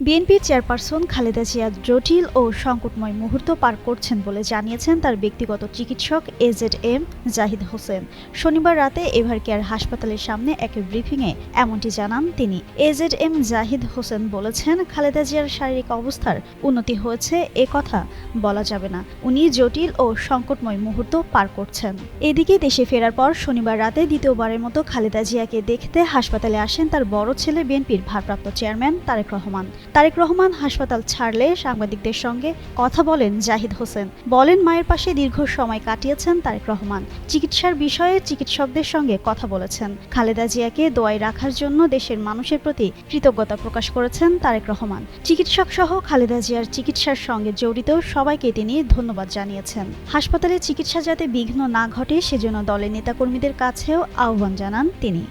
বিএনপির চেয়ারপারসন খালেদা জিয়া জটিল ও সংকটময় মুহূর্ত পার করছেন বলে জানিয়েছেন তার ব্যক্তিগত চিকিৎসক এজেডএম জাহিদ হোসেন। শনিবার রাতে এভার কেয়ার হাসপাতালের সামনে এক ব্রিফিংয়ে এমনটি জানান তিনি। এজেডএম জাহিদ হোসেন বলেছেন, খালেদা জিয়ার শারীরিক অবস্থার উন্নতি হয়েছে এ কথা বলা যাবে না। উনি জটিল ও সংকটময় মুহূর্ত পার করছেন। এদিকে দেশে ফেরার পর শনিবার রাতে দ্বিতীয়বারের মতো খালেদা জিয়াকে দেখতে হাসপাতালে আসেন তার বড় ছেলে বিএনপির ভারপ্রাপ্ত চেয়ারম্যান তারেক রহমান। তারেক রহমান হাসপাতাল ছাড়লে সাংবাদিকদের সঙ্গে কথা বলেন জাহিদ হোসেন। বলেন, মায়ের পাশে দীর্ঘ সময় কাটিয়েছেন তারেক রহমান। চিকিৎসার বিষয়ে চিকিৎসকদের সঙ্গে কথা বলেছেন। খালেদা জিয়াকে দোয়ায় রাখার জন্য দেশের মানুষের প্রতি কৃতজ্ঞতা প্রকাশ করেছেন তারেক রহমান। চিকিৎসক সহ খালেদা জিয়ার চিকিৎসার সঙ্গে জড়িত সবাইকে তিনি ধন্যবাদ জানিয়েছেন। হাসপাতালে চিকিৎসা যাতে বিঘ্ন না ঘটে সেজন্য দলের নেতাকর্মীদের কাছেও আহ্বান জানান তিনি।